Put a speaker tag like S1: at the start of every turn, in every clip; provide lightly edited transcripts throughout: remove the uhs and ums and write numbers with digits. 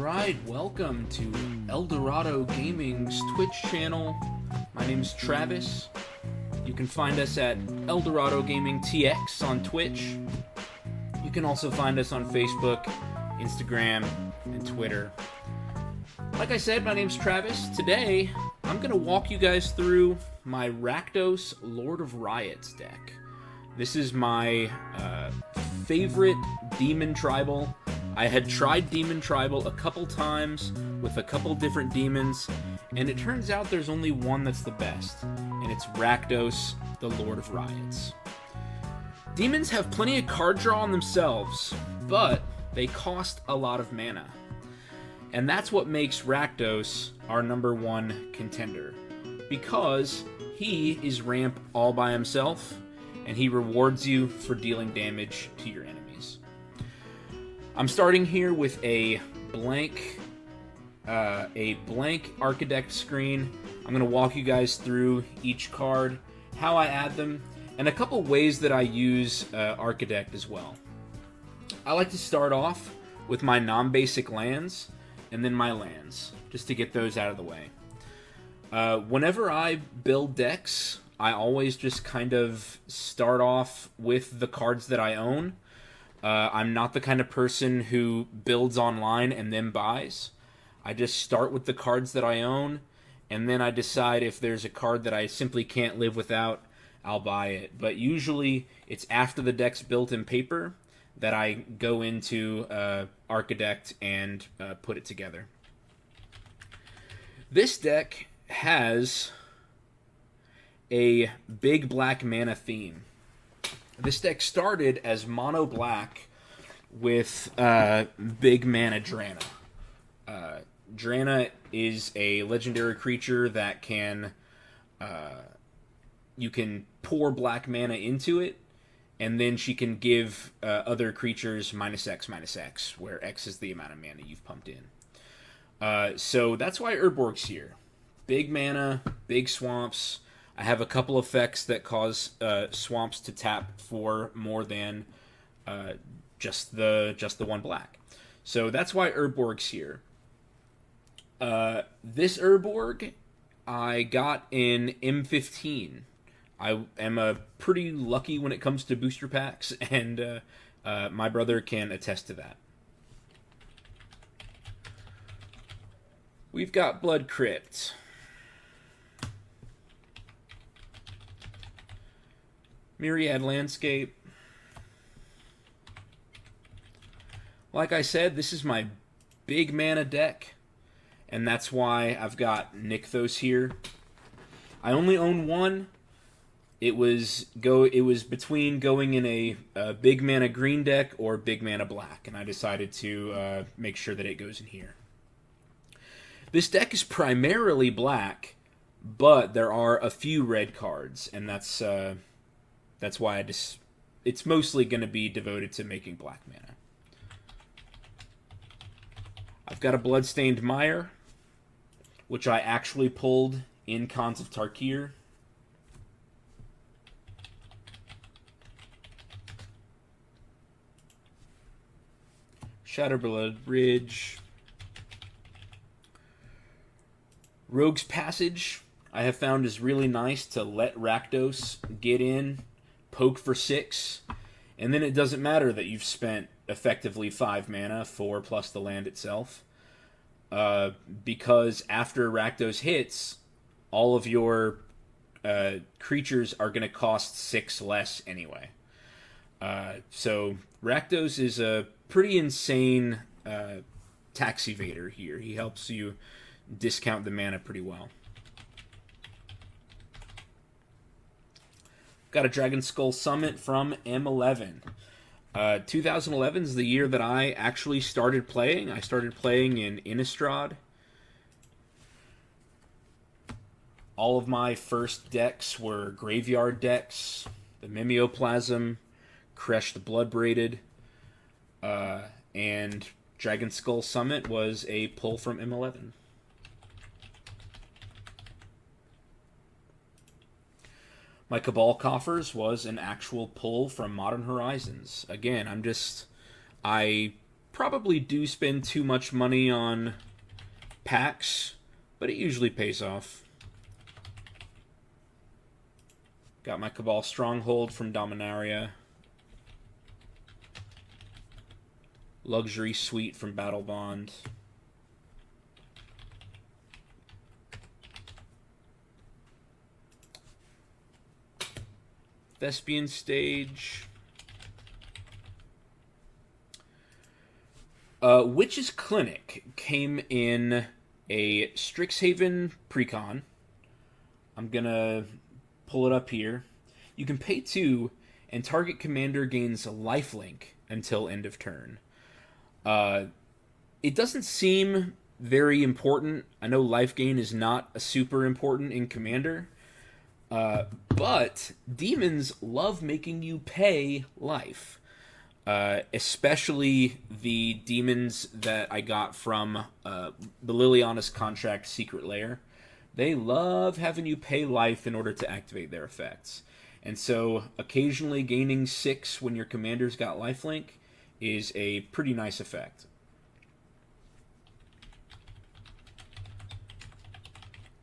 S1: Alright, welcome to Eldorado Gaming's Twitch channel. My name is Travis. You can find us at Eldorado Gaming TX on Twitch. You can also find us on Facebook, Instagram, and Twitter. Like I said, my name's Travis. Today, I'm going to walk you guys through my Rakdos Lord of Riots deck. This is my favorite Demon Tribal. I had tried Demon Tribal a couple times with a couple different demons, and it turns out there's only one that's the best, and it's Rakdos, the Lord of Riots. Demons have plenty of card draw on themselves, but they cost a lot of mana. And that's what makes Rakdos our #1 contender, because he is ramp all by himself, and he rewards you for dealing damage to your enemies. I'm starting here with a blank Archidekt screen. I'm going to walk you guys through each card, how I add them, and a couple ways that I use Archidekt as well. I like to start off with my non-basic lands, and then my lands, just to get those out of the way. Whenever I build decks, I always just kind of start off with the cards that I own. I'm not the kind of person who builds online and then buys. I just start with the cards that I own, and then I decide if there's a card that I simply can't live without, I'll buy it. But usually, it's after the deck's built in paper that I go into Archidekt and put it together. This deck has a big black mana theme. This deck started as mono black with big mana Drana. Drana is a legendary creature that can you can pour black mana into it, and then she can give other creatures -X/-X, where X is the amount of mana you've pumped in. So that's why Urborg's here. Big mana, big swamps. I have a couple effects that cause swamps to tap for more than just the one black. So that's why Urborg's here. This Urborg I got in M15. I am pretty lucky when it comes to booster packs, and my brother can attest to that. We've got Blood Crypt. Myriad Landscape. Like I said, this is my big mana deck, and that's why I've got Nykthos here. I only own one. It was between going in a big mana green deck or big mana black, and I decided to make sure that it goes in here. This deck is primarily black, but there are a few red cards, and that's why it's mostly going to be devoted to making black mana. I've got a Bloodstained Mire, which I actually pulled in Khans of Tarkir. Shatterblood Ridge. Rogue's Passage, I have found is really nice to let Rakdos get in, poke for 6, and then it doesn't matter that you've spent effectively 5 mana, 4 plus the land itself, because after Rakdos hits, all of your creatures are going to cost 6 less anyway. So Rakdos is a pretty insane tax evader here. He helps you discount the mana pretty well. Got a Dragon Skull Summit from M11. 2011 is the year that I actually started playing. I started playing in Innistrad. All of my first decks were graveyard decks. The Mimeoplasm, Kresh the Bloodbraided, and Dragon Skull Summit was a pull from M11. My Cabal Coffers was an actual pull from Modern Horizons. Again, I probably do spend too much money on packs, but it usually pays off. Got my Cabal Stronghold from Dominaria. Luxury Suite from Battle Bond. Thespian Stage. Witch's Clinic came in a Strixhaven Precon. I'm gonna pull it up here. You can pay 2, and target commander gains a lifelink until end of turn. It doesn't seem very important. I know life gain is not a super important in Commander, but demons love making you pay life. Especially the demons that I got from the Liliana's Contract Secret Lair. They love having you pay life in order to activate their effects. And so occasionally gaining 6 when your commander's got lifelink is a pretty nice effect.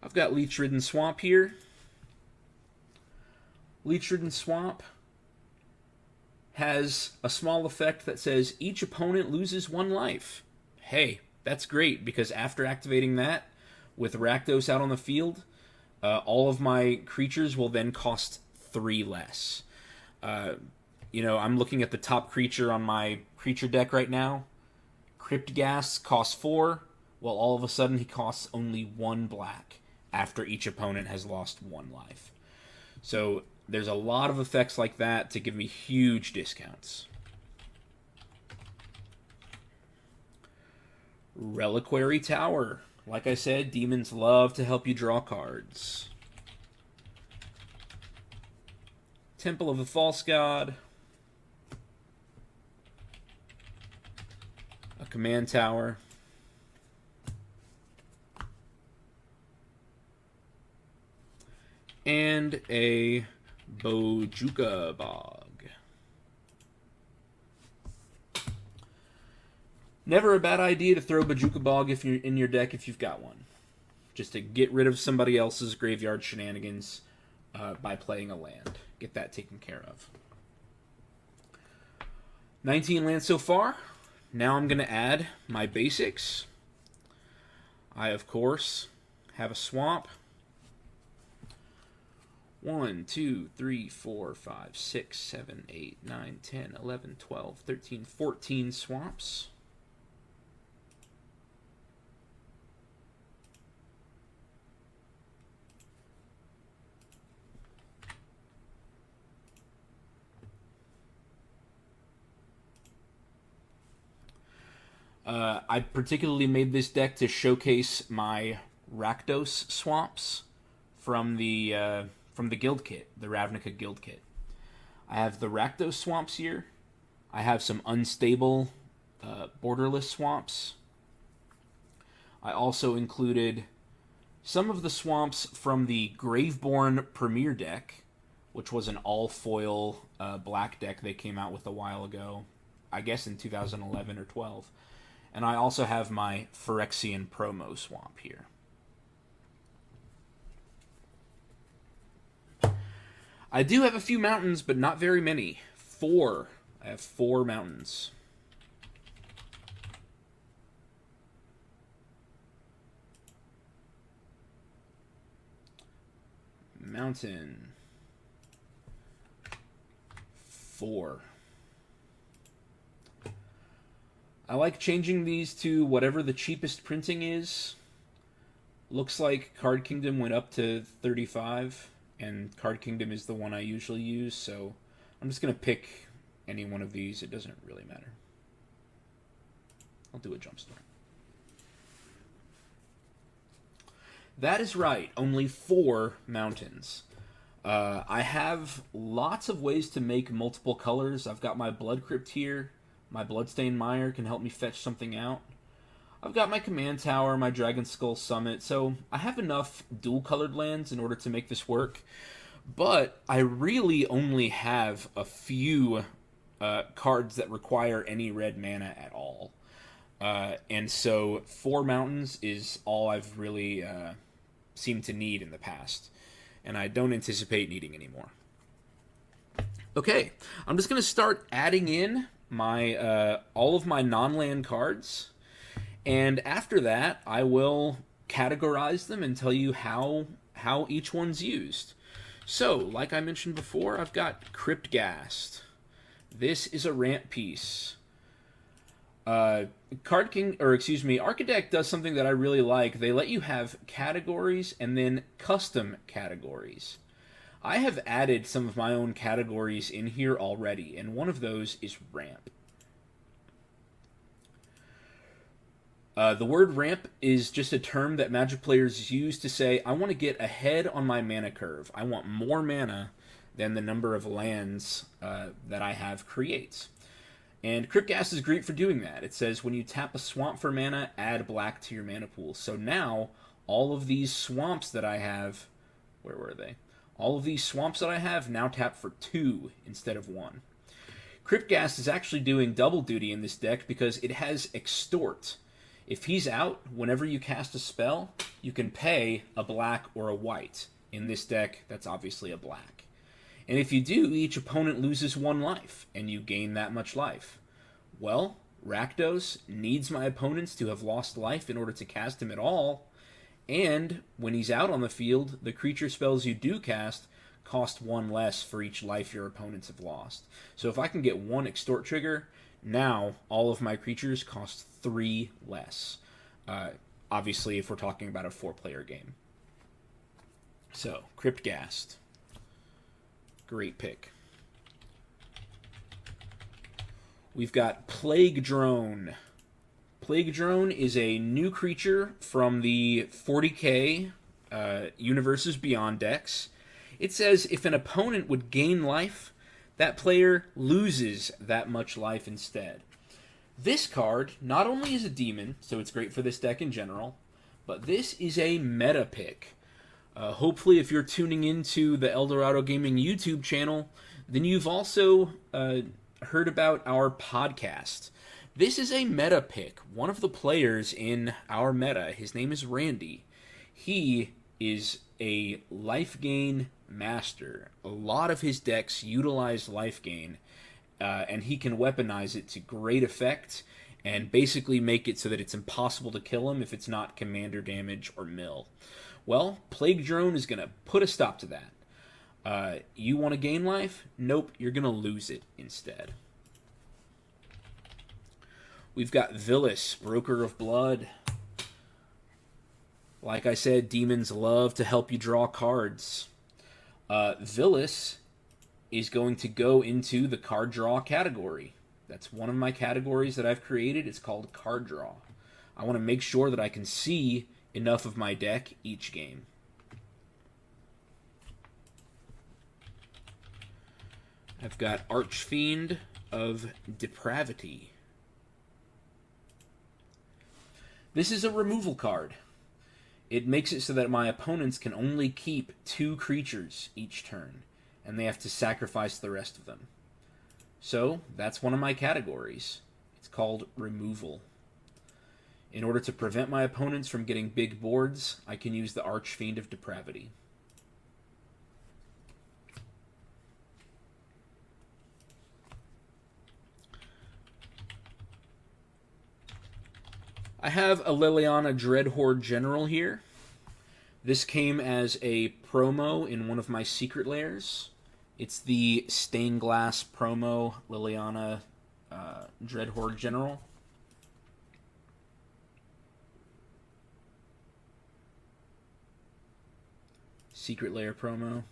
S1: I've got Leech-Ridden Swamp here. Leech-Ridden Swamp has a small effect that says each opponent loses 1 life. Hey, that's great, because after activating that, with Rakdos out on the field, all of my creatures will then cost 3 less. I'm looking at the top creature on my creature deck right now. Cryptghast costs 4, well, all of a sudden he costs only 1 black after each opponent has lost 1 life. So there's a lot of effects like that to give me huge discounts. Reliquary Tower. Like I said, demons love to help you draw cards. Temple of the False God. A command tower. And a Bojuka Bog. Never a bad idea to throw Bojuka Bog if you're in your deck if you've got one. Just to get rid of somebody else's graveyard shenanigans by playing a land. Get that taken care of. 19 lands so far. Now I'm going to add my basics. I, of course, have a swamp. 1, 2, 3, 4, 5, 6, 7, 8, 9, 10, 11, 12, 13, 14 swamps. I particularly made this deck to showcase my Rakdos swamps from the guild kit, the Ravnica guild kit. I have the Rakdos swamps here. I have some unstable borderless swamps. I also included some of the swamps from the Graveborn Premier deck, which was an all-foil black deck they came out with a while ago, I guess in 2011 or 12. And I also have my Phyrexian promo swamp here. I do have a few mountains, but not very many. 4. I have 4 mountains. Mountain. 4. I like changing these to whatever the cheapest printing is. Looks like Card Kingdom went up to 35, and Card Kingdom is the one I usually use, so I'm just going to pick any one of these. It doesn't really matter. I'll do a Jumpstart. That is right, only 4 mountains. I have lots of ways to make multiple colors. I've got my Blood Crypt here. My Bloodstained Mire can help me fetch something out. I've got my Command Tower, my Dragon Skull Summit, so I have enough dual-colored lands in order to make this work. But I really only have a few cards that require any red mana at all. And so 4 mountains is all I've really seemed to need in the past. And I don't anticipate needing any more. Okay, I'm just going to start adding in my all of my non-land cards. And after that, I will categorize them and tell you how each one's used. So, like I mentioned before, I've got Cryptghast. This is a ramp piece. Archidekt does something that I really like. They let you have categories and then custom categories. I have added some of my own categories in here already, and one of those is ramp. The word ramp is just a term that Magic players use to say, I want to get ahead on my mana curve. I want more mana than the number of lands that I have creates. And Cryptghast is great for doing that. It says when you tap a swamp for mana, add black to your mana pool. So now, all of these swamps that I have... Where were they? All of these swamps that I have now tap for 2 instead of 1. Cryptghast is actually doing double duty in this deck because it has Extort. If he's out, whenever you cast a spell, you can pay a black or a white. In this deck, that's obviously a black. And if you do, each opponent loses 1 life, and you gain that much life. Well, Rakdos needs my opponents to have lost life in order to cast him at all, and when he's out on the field, the creature spells you do cast cost 1 less for each life your opponents have lost. So if I can get 1 Extort trigger, now all of my creatures cost 3 less. Obviously, if we're talking about a 4-player game. So, Cryptghast. Great pick. We've got Plague Drone. Plague Drone is a new creature from the 40k Universes Beyond decks. It says if an opponent would gain life, that player loses that much life instead. This card not only is a demon, so it's great for this deck in general, but this is a meta pick. Hopefully, if you're tuning into the Eldorado Gaming YouTube channel, then you've also heard about our podcast. This is a meta pick. One of the players in our meta, his name is Randy. He is a life gain master. A lot of his decks utilize life gain, and he can weaponize it to great effect and basically make it so that it's impossible to kill him if it's not commander damage or mill. Well, Plague Drone is going to put a stop to that. You want to gain life? Nope, you're going to lose it instead. We've got Vilis, Broker of Blood. Like I said, demons love to help you draw cards. Vilis is going to go into the card draw category. That's one of my categories that I've created. It's called card draw. I want to make sure that I can see enough of my deck each game. I've got Archfiend of Depravity. This is a removal card. It makes it so that my opponents can only keep 2 creatures each turn, and they have to sacrifice the rest of them. So, that's one of my categories. It's called Removal. In order to prevent my opponents from getting big boards, I can use the Archfiend of Depravity. I have a Liliana Dreadhorde General here. This came as a promo in one of my secret lairs. It's the Stained Glass promo Liliana Dreadhorde General. Secret lair promo.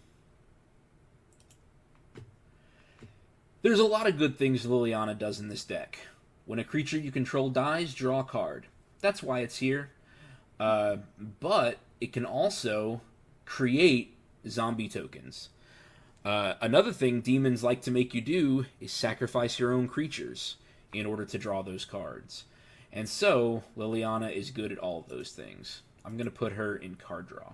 S1: There's a lot of good things Liliana does in this deck. When a creature you control dies, draw a card. That's why it's here. But it can also create zombie tokens. Another thing demons like to make you do is sacrifice your own creatures in order to draw those cards. And so, Liliana is good at all of those things. I'm going to put her in card draw.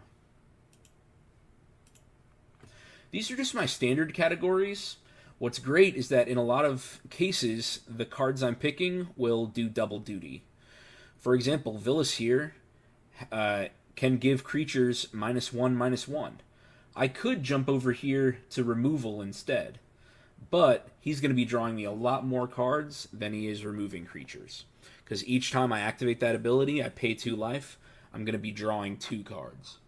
S1: These are just my standard categories. What's great is that in a lot of cases, the cards I'm picking will do double duty. For example, Villas here can give creatures -1/-1. I could jump over here to removal instead, but he's going to be drawing me a lot more cards than he is removing creatures. Because each time I activate that ability, I pay 2 life, I'm going to be drawing 2 cards.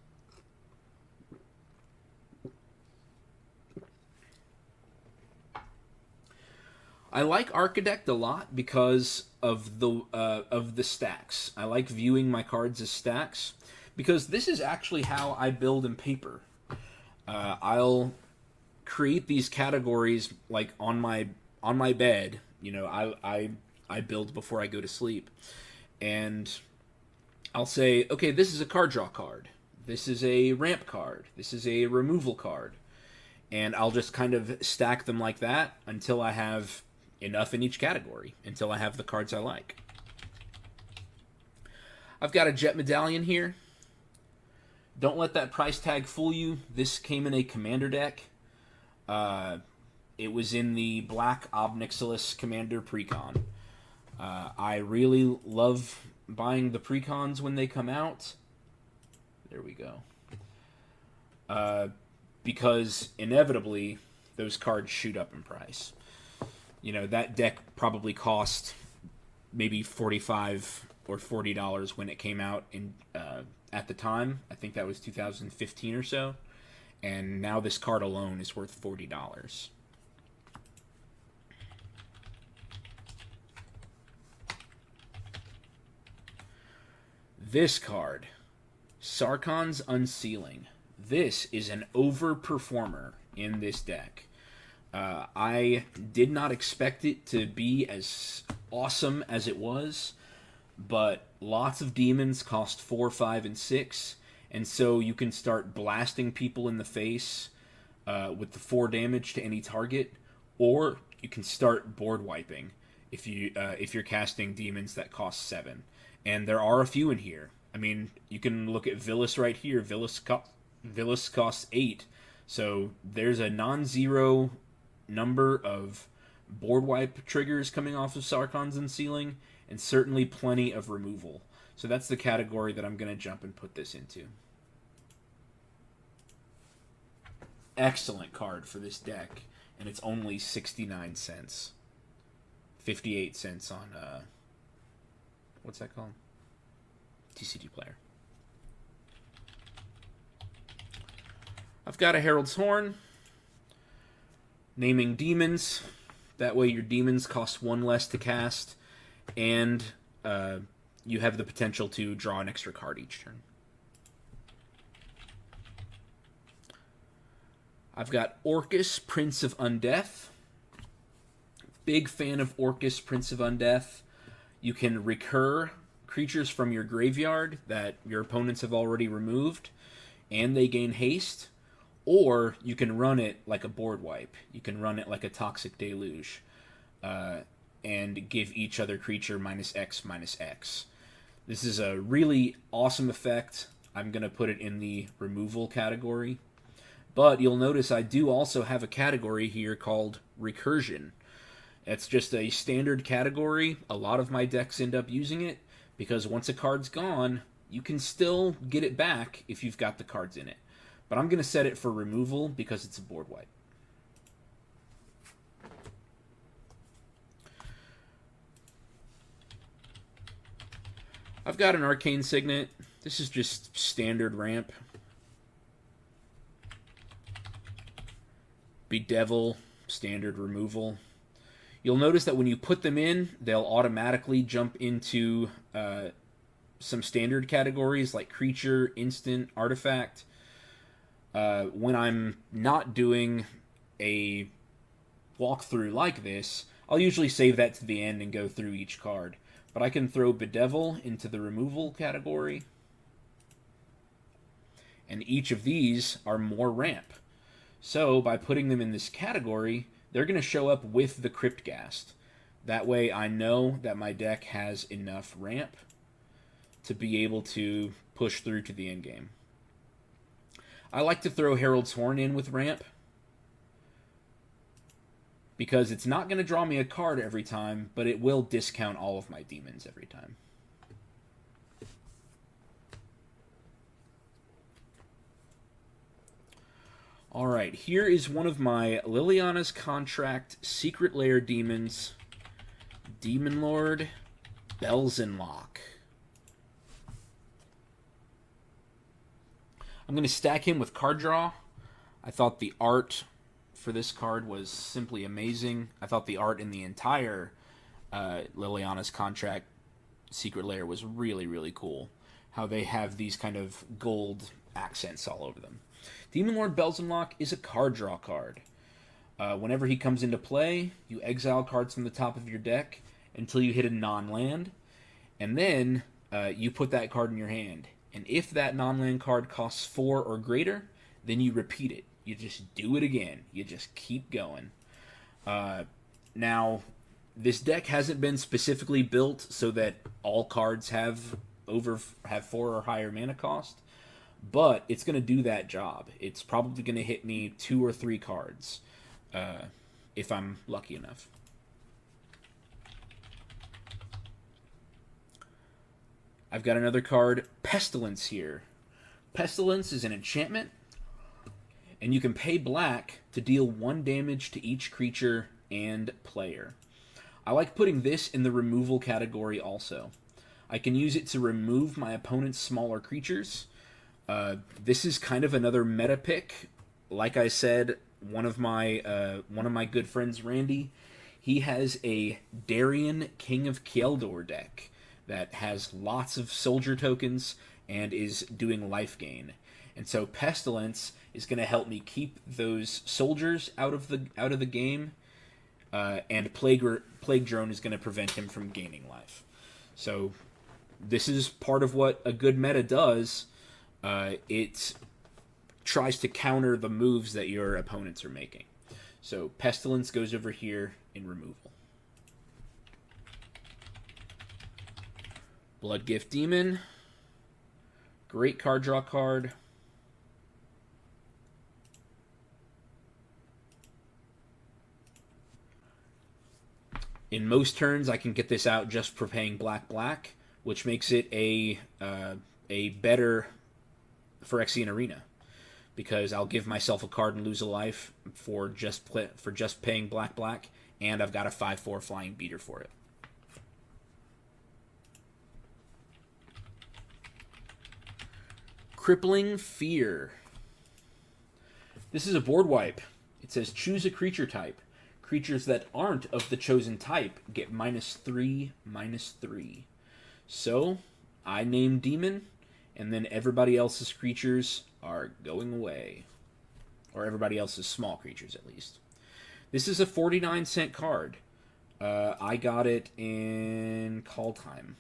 S1: I like Archidekt a lot because of the stacks. I like viewing my cards as stacks because this is actually how I build in paper. I'll create these categories like on my bed. You know, I build before I go to sleep, and I'll say, okay, this is a card draw card. This is a ramp card. This is a removal card, and I'll just kind of stack them like that until I have enough in each category, until I have the cards I like. I've got a Jet Medallion here. Don't let that price tag fool you. This came in a Commander deck. It was in the Black Obnixilis Commander Precon. I really love buying the Precons when they come out. There we go. Because inevitably, those cards shoot up in price. You know, that deck probably cost maybe $45 or $40 when it came out in at the time. I think that was 2015 or so. And now this card alone is worth $40. This card, Sarkhan's Unsealing. This is an overperformer in this deck. I did not expect it to be as awesome as it was, but lots of demons cost 4, 5, and 6, and so you can start blasting people in the face with the 4 damage to any target, or you can start board wiping if you're casting demons that cost 7. And there are a few in here. I mean, you can look at Villas right here. Villas costs 8, so there's a non-zero number of board wipe triggers coming off of Sarkhan's Unsealing, and certainly plenty of removal. So that's the category that I'm going to jump and put this into. Excellent card for this deck, and it's only 69 cents. 58 cents on, what's that called? TCG Player. I've got a Herald's Horn. Naming demons. That way your demons cost 1 less to cast, and you have the potential to draw an extra card each turn. I've got Orcus, Prince of Undeath. Big fan of Orcus, Prince of Undeath. You can recur creatures from your graveyard that your opponents have already removed, and they gain haste. Or you can run it like a board wipe. You can run it like a Toxic Deluge. And give each other creature -X/-X. This is a really awesome effect. I'm going to put it in the removal category. But you'll notice I do also have a category here called Recursion. It's just a standard category. A lot of my decks end up using it, because once a card's gone, you can still get it back if you've got the cards in it. But I'm going to set it for removal because it's a board wipe. I've got an Arcane Signet. This is just standard ramp. Bedevil, standard removal. You'll notice that when you put them in, they'll automatically jump into some standard categories like creature, instant, artifact. When I'm not doing a walkthrough like this, I'll usually save that to the end and go through each card. But I can throw Bedevil into the removal category. And each of these are more ramp. So by putting them in this category, they're going to show up with the Cryptghast. That way I know that my deck has enough ramp to be able to push through to the end game. I like to throw Herald's Horn in with ramp, because it's not going to draw me a card every time, but it will discount all of my demons every time. Alright, here is one of my Liliana's Contract Secret Lair demons, Demon Lord Belzenlock. I'm going to stack him with card draw. I thought the art for this card was simply amazing. I thought the art in the entire Liliana's Contract Secret Lair was really, really cool. How they have these kind of gold accents all over them. Demon Lord Belzenlock is a card draw card. Whenever he comes into play, you exile cards from the top of your deck until you hit a non-land, and then you put that card in your hand. And if that non-land card costs 4 or greater, then you repeat it. You just do it again. You just keep going. Now, this deck hasn't been specifically built so that all cards have 4 or higher mana cost, but it's going to do that job. It's probably going to hit me 2 or 3 cards if I'm lucky enough. I've got another card, Pestilence, here. Pestilence is an enchantment, and you can pay black to deal 1 damage to each creature and player. I like putting this in the removal category also. I can use it to remove my opponent's smaller creatures. This is kind of another meta pick. Like I said, one of my good friends, Randy, he has a Darien King of Kjeldor deck that has lots of soldier tokens and is doing life gain. And so Pestilence is going to help me keep those soldiers out of the game, and Plague Drone is going to prevent him from gaining life. So this is part of what a good meta does. It tries to counter the moves that your opponents are making. So Pestilence goes over here in removal. Bloodgift Demon. Great card draw card. In most turns, I can get this out just for paying black, which makes it a better Phyrexian Arena, because I'll give myself a card and lose a life for just paying black, and I've got a 5/4 flying beater for it. Crippling Fear. This is a board wipe. It says choose a creature type. Creatures that aren't of the chosen type get -3/-3. So, I name Demon, and then everybody else's creatures are going away. Or everybody else's small creatures, at least. This is a 49-cent card. I got it in Call Time.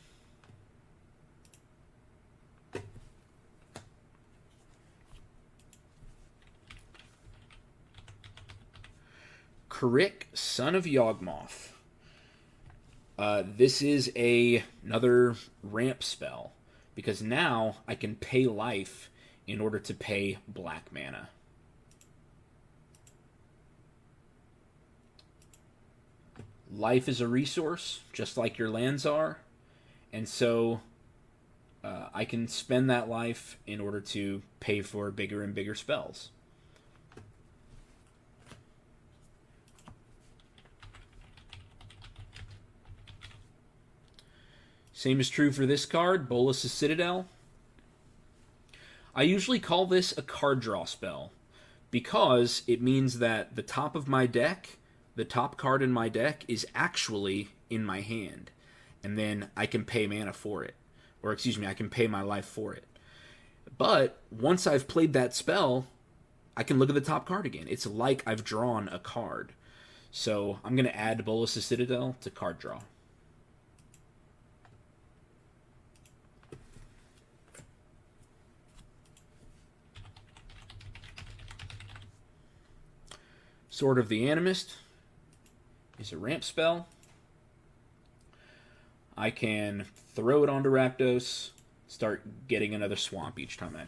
S1: Karik, Son of Yawgmoth. This is another ramp spell, because now I can pay life in order to pay black mana. Life is a resource, just like your lands are, and so I can spend that life in order to pay for bigger and bigger spells. Same is true for this card, Bolas' Citadel. I usually call this a card draw spell, because it means that the top of my deck, the top card in my deck, is actually in my hand, and then I can pay mana for it. Or excuse me, I can pay my life for it. But once I've played that spell, I can look at the top card again. It's like I've drawn a card. So I'm going to add Bolas' Citadel to card draw. Sword of the Animist is a ramp spell. I can throw it onto Rakdos, start getting another swamp each time I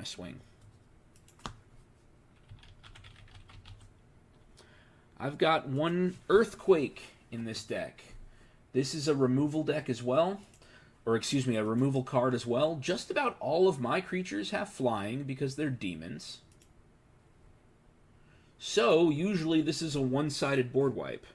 S1: swing. I've got one Earthquake in this deck. This is a removal deck as well, or excuse me, a removal card as well. Just about all of my creatures have flying because they're demons. So, usually this is a one-sided board wipe.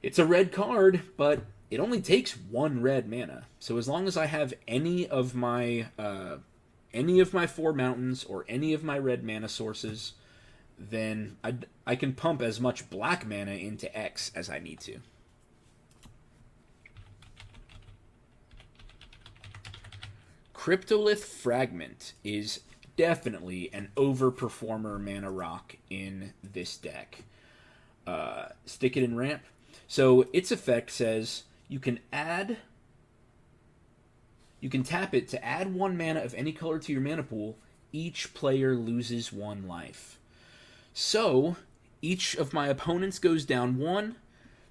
S1: It's a red card, but it only takes 1 red mana. So as long as I have any of my 4 mountains or any of my red mana sources, then I can pump as much black mana into X as I need to. Cryptolith Fragment is definitely an overperformer mana rock in this deck. Stick it in ramp. So its effect says you can tap it to add 1 mana of any color to your mana pool. Each player loses 1 life. So each of my opponents goes down 1.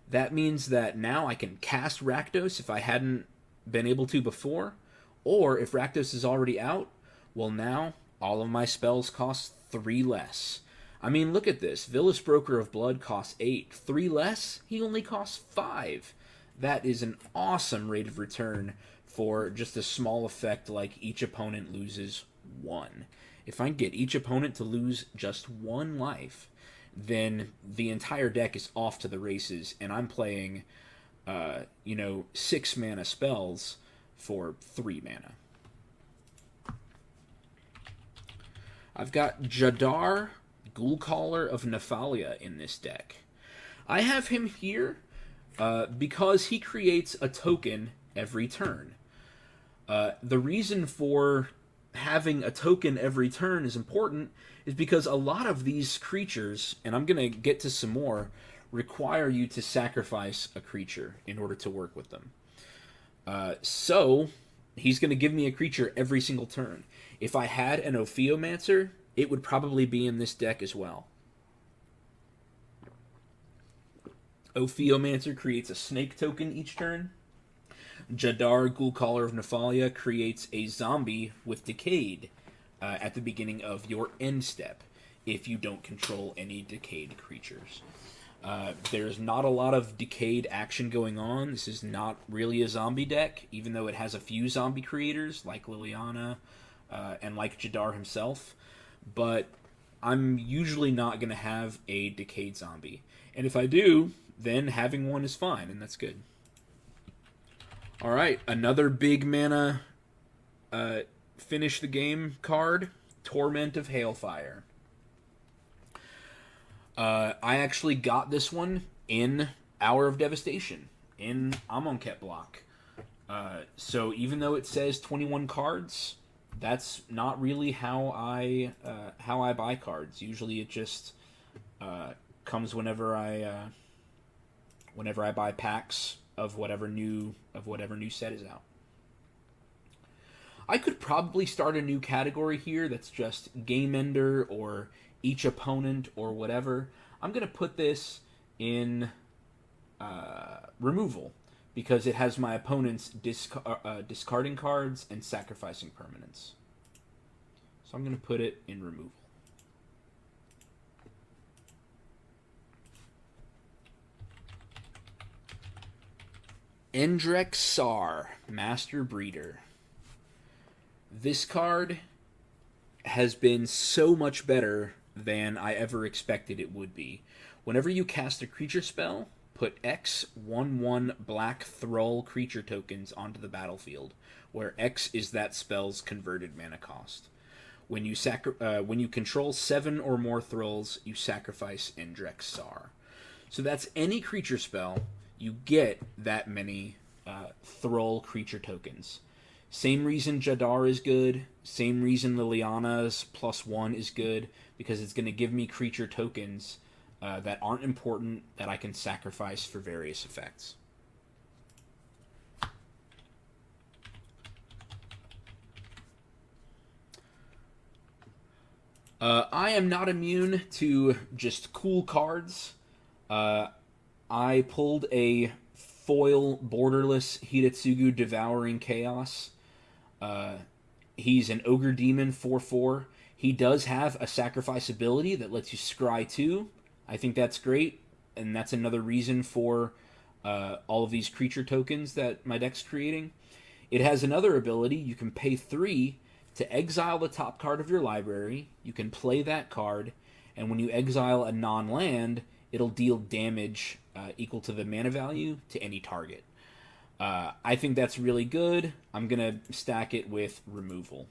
S1: That means that now I can cast Rakdos if I hadn't been able to before. Or if Rakdos is already out, well, now all of my spells cost 3 less. I mean, look at this. Villus Broker of Blood costs 8. 3 less? He only costs 5. That is an awesome rate of return for just a small effect like each opponent loses 1. If I can get each opponent to lose just 1 life, then the entire deck is off to the races, and I'm playing, 6 mana spells for 3 mana. I've got Jadar, Ghoulcaller of Nephalia in this deck. I have him here because he creates a token every turn. The reason for having a token every turn is important is because a lot of these creatures, and I'm going to get to some more, require you to sacrifice a creature in order to work with them. So he's going to give me a creature every single turn. If I had an Ophiomancer, it would probably be in this deck as well. Ophiomancer creates a snake token each turn. Jadar, Ghoulcaller of Nephalia, creates a zombie with Decayed at the beginning of your end step if you don't control any Decayed creatures. There's not a lot of Decayed action going on. This is not really a zombie deck, even though it has a few zombie creators like Liliana and like Jadar himself. But I'm usually not going to have a Decayed zombie. And if I do, then having one is fine, and that's good. Alright, another big mana finish the game card, Torment of Hailfire. I actually got this one in Hour of Devastation, in Amonkhet block. So even though it says 21 cards, that's not really how I buy cards. Usually it just comes whenever I buy packs of whatever new set is out. I could probably start a new category here that's just Game Ender or each opponent or whatever. I'm going to put this in removal because it has my opponents discarding cards and sacrificing permanents. So I'm going to put it in removal. Endrek Sar, Master Breeder. This card has been so much better than I ever expected it would be. Whenever you cast a creature spell, put X 1/1 black Thrall creature tokens onto the battlefield, where X is that spell's converted mana cost. When you control 7 or more Thralls, you sacrifice Endrek Sar. So that's any creature spell. You get that many Thrall creature tokens. Same reason Jadar is good. Same reason Liliana's +1 is good, because it's going to give me creature tokens that aren't important that I can sacrifice for various effects. I am not immune to just cool cards. I pulled a foil borderless Hiretsugu Devouring Chaos. He's an Ogre Demon 4/4. He does have a sacrifice ability that lets you scry 2. I think that's great, and that's another reason for all of these creature tokens that my deck's creating. It has another ability. You can pay 3 to exile the top card of your library. You can play that card, and when you exile a non-land, it'll deal damage equal to the mana value to any target. I think that's really good. I'm going to stack it with removal.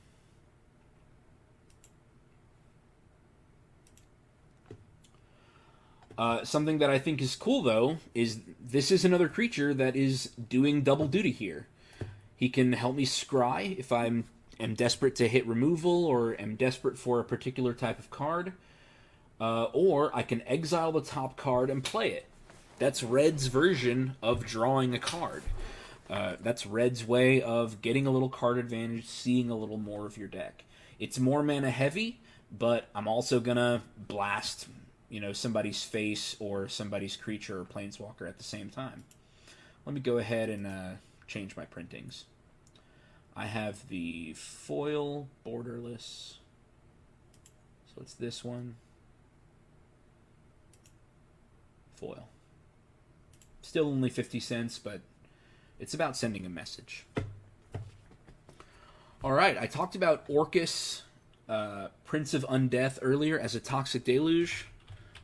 S1: Something that I think is cool, though, is this is another creature that is doing double duty here. He can help me scry if I am desperate to hit removal or am desperate for a particular type of card. Or I can exile the top card and play it. That's Red's version of drawing a card. That's Red's way of getting a little card advantage, seeing a little more of your deck. It's more mana heavy, but I'm also going to blast somebody's face or somebody's creature or planeswalker at the same time. Let me go ahead and change my printings. I have the foil borderless. So it's this one. Foil. Still only 50 cents, but it's about sending a message. Alright, I talked about Orcus, Prince of Undeath earlier as a Toxic Deluge.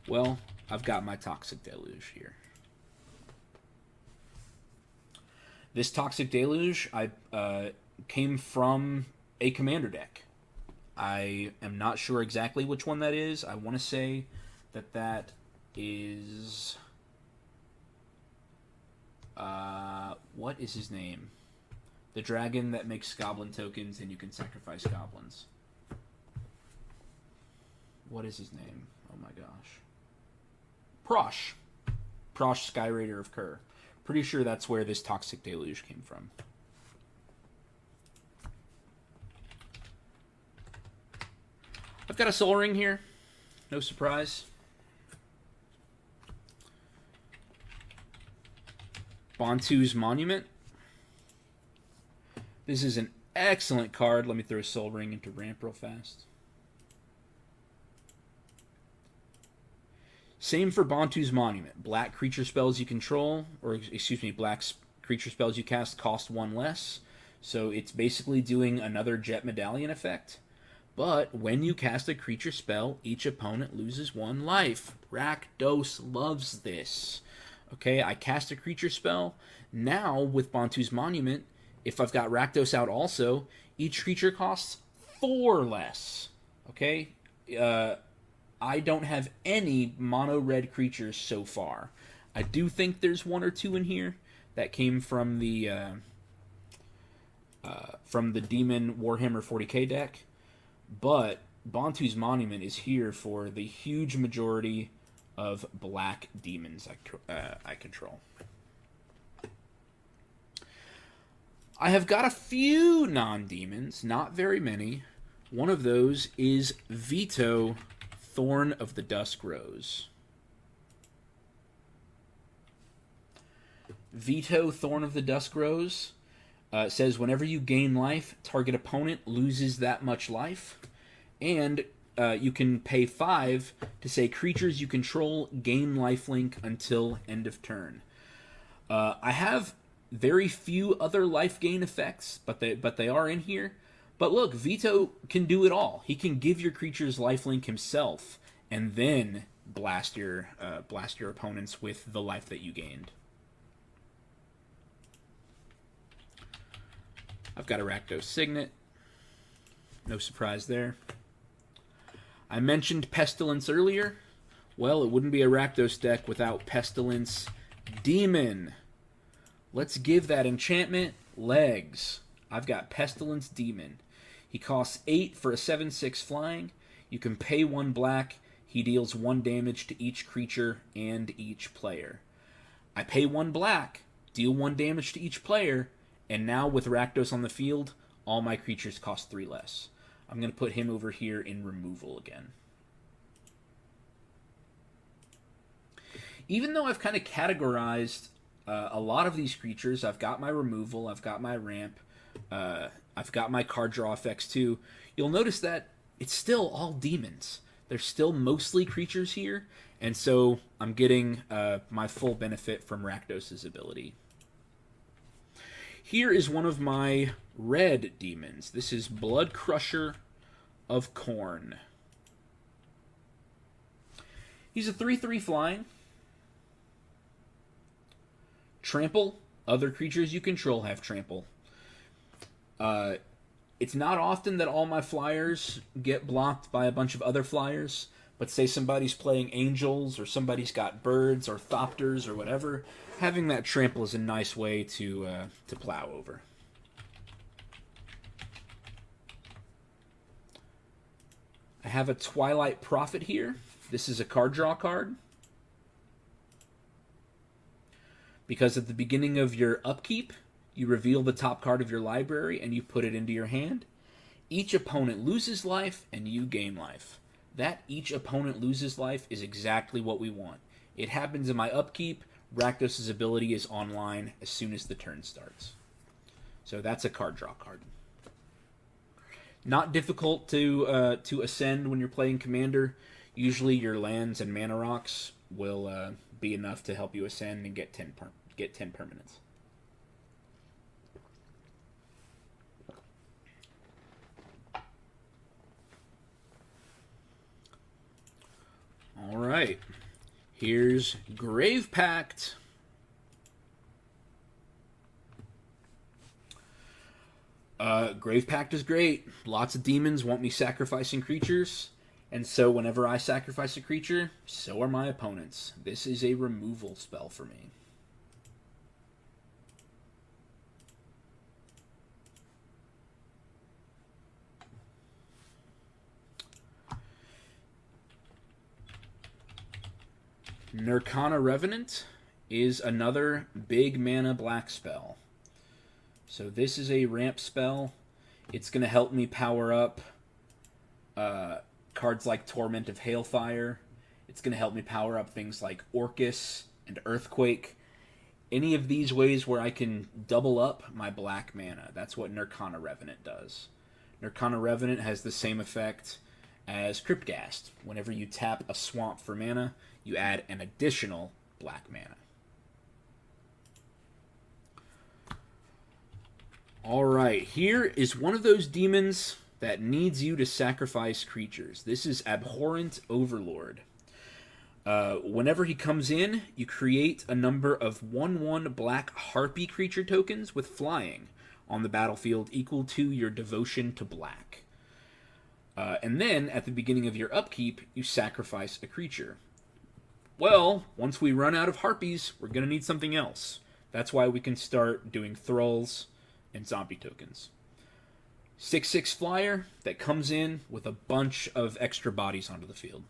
S1: Well, I've got my Toxic Deluge here. This Toxic Deluge came from a commander deck. I am not sure exactly which one that is. I want to say that is... what is his name? The dragon that makes goblin tokens and you can sacrifice goblins. What is his name? Oh my gosh. Prosh. Prosh, Skyraider of Kur. Pretty sure that's where this Toxic Deluge came from. I've got a Soul Ring here. No surprise. Bontu's Monument. This is an excellent card. Let me throw a Soul Ring into ramp real fast. Same for Bontu's Monument. Black creature spells you control, or excuse me, black creature spells you cast cost one less. So it's basically doing another Jet Medallion effect. But when you cast a creature spell, each opponent loses one life. Rakdos loves this. Okay, I cast a creature spell. Now, with Bontu's Monument, if I've got Rakdos out also, each creature costs 4 less. Okay? I don't have any mono-red creatures so far. I do think there's 1 or 2 in here that came from the Demon Warhammer 40k deck. But Bontu's Monument is here for the huge majority of black demons I control. I have got a few non-demons, not very many. One of those is Veto, Thorn of the Dusk Rose. Veto, Thorn of the Dusk Rose says whenever you gain life, target opponent loses that much life. And you can pay 5 to say creatures you control gain lifelink until end of turn. I have very few other life gain effects, but they are in here. But look, Veto can do it all. He can give your creatures lifelink himself, and then blast your opponents with the life that you gained. I've got a Rakdos Signet. No surprise there. I mentioned Pestilence earlier. Well, it wouldn't be a Rakdos deck without Pestilence Demon. Let's give that enchantment legs. I've got Pestilence Demon. He costs 8 for a 7/6 flying. You can pay 1 black. He deals 1 damage to each creature and each player. I pay 1 black, deal 1 damage to each player, and now with Rakdos on the field, all my creatures cost 3 less. I'm going to put him over here in removal again. Even though I've kind of categorized a lot of these creatures, I've got my removal, I've got my ramp, I've got my card draw effects too, you'll notice that it's still all demons. There's still mostly creatures here, and so I'm getting my full benefit from Rakdos' ability. Here is one of my red demons. This is Blood Crusher of Khorne. He's a 3/3 flying. Trample. Other creatures you control have trample. It's not often that all my flyers get blocked by a bunch of other flyers, but say somebody's playing angels, or somebody's got birds or thopters or whatever, having that trample is a nice way to plow over. I have a Twilight Prophet here. This is a card draw card. Because at the beginning of your upkeep, you reveal the top card of your library and you put it into your hand. Each opponent loses life and you gain life. That each opponent loses life is exactly what we want. It happens in my upkeep. Rakdos' ability is online as soon as the turn starts. So that's a card draw card. Not difficult to ascend when you're playing Commander. Usually your lands and mana rocks will be enough to help you ascend and get 10 permanents. All right. Here's Grave Pact. Grave Pact is great. Lots of demons want me sacrificing creatures. And so whenever I sacrifice a creature, so are my opponents. This is a removal spell for me. Nirkana Revenant is another big mana black spell. So this is a ramp spell. It's going to help me power up cards like Torment of Hailfire. It's going to help me power up things like Orcus and Earthquake. Any of these ways where I can double up my black mana. That's what Nirkana Revenant does. Nirkana Revenant has the same effect as Cryptghast. Whenever you tap a swamp for mana, you add an additional black mana. Alright, here is one of those demons that needs you to sacrifice creatures. This is Abhorrent Overlord. Whenever he comes in, you create a number of 1/1 black harpy creature tokens with flying on the battlefield equal to your devotion to black. And then, at the beginning of your upkeep, you sacrifice a creature. Well, once we run out of harpies, we're going to need something else. That's why we can start doing thralls and zombie tokens. 6/6 flyer that comes in with a bunch of extra bodies onto the field.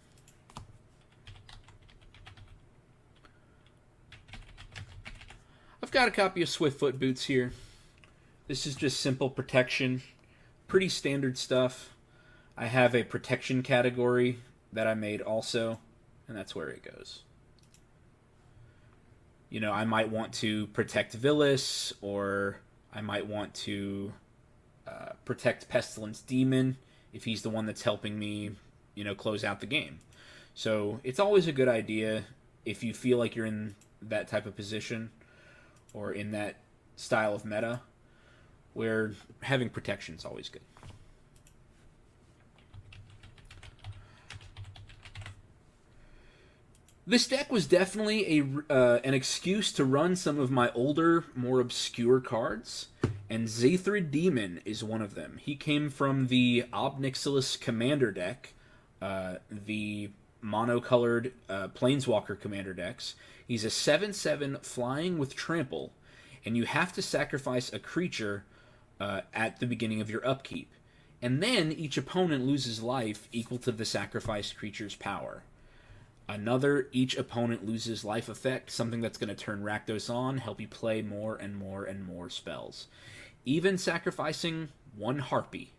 S1: I've got a copy of Swiftfoot Boots here. This is just simple protection. Pretty standard stuff. I have a protection category that I made also, and that's where it goes. You know, I might want to protect Villis, or I might want to protect Pestilence Demon if he's the one that's helping me, you know, close out the game. So it's always a good idea if you feel like you're in that type of position or in that style of meta where having protection is always good. This deck was definitely an excuse to run some of my older, more obscure cards, and Zathrid Demon is one of them. He came from the Obnixilis Commander deck, the monocolored Planeswalker Commander decks. He's a 7/7 flying with trample, and you have to sacrifice a creature at the beginning of your upkeep. And then each opponent loses life equal to the sacrificed creature's power. Another each opponent loses life effect, something that's going to turn Rakdos on, help you play more and more and more spells. Even sacrificing one Harpy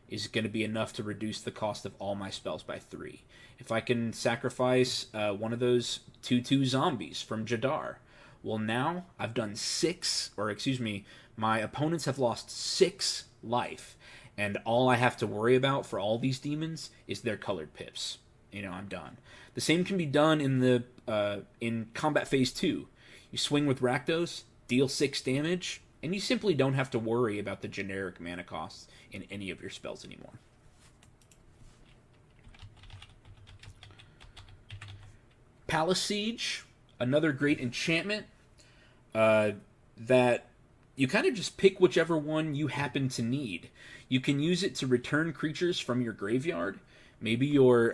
S1: is going to be enough to reduce the cost of all my spells by 3. If I can sacrifice one of those 2/2 zombies from Jadar, well, now I've done my opponents have lost 6 life, and all I have to worry about for all these demons is their colored pips. You know, I'm done. The same can be done in Combat Phase 2. You swing with Rakdos, deal 6 damage, and you simply don't have to worry about the generic mana costs in any of your spells anymore. Palace Siege, another great enchantment that you kind of just pick whichever one you happen to need. You can use it to return creatures from your graveyard. Maybe you're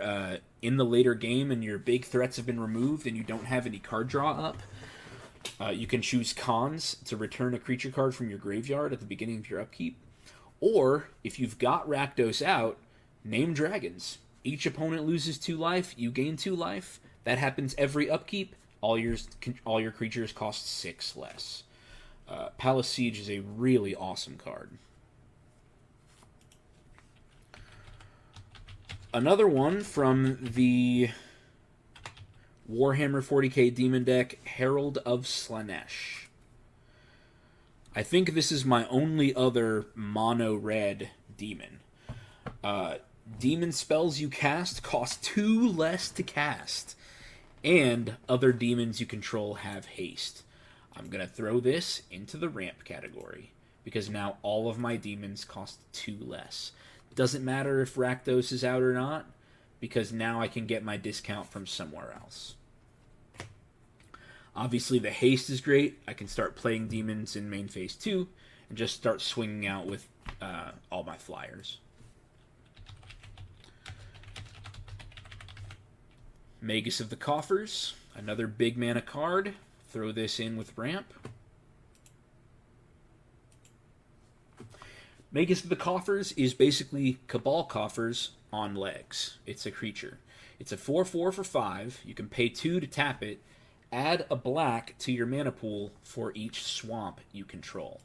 S1: in the later game and your big threats have been removed and you don't have any card draw up. You can choose Cons to return a creature card from your graveyard at the beginning of your upkeep. Or, if you've got Rakdos out, name Dragons. Each opponent loses 2 life, you gain 2 life. That happens every upkeep. All your creatures cost 6 less. Palace Siege is a really awesome card. Another one from the Warhammer 40k Demon deck, Herald of Slaanesh. I think this is my only other mono-red demon. Demon spells you cast cost 2 less to cast, and other demons you control have haste. I'm going to throw this into the ramp category, because now all of my demons cost 2 less. Doesn't matter if Rakdos is out or not, because now I can get my discount from somewhere else. Obviously, the haste is great. I can start playing demons in main phase 2 and just start swinging out with all my flyers. Magus of the Coffers, another big mana card. Throw this in with ramp. Magus of the Coffers is basically Cabal Coffers on legs. It's a creature. It's a 4/4 for 5. You can pay 2 to tap it. Add a black to your mana pool for each swamp you control.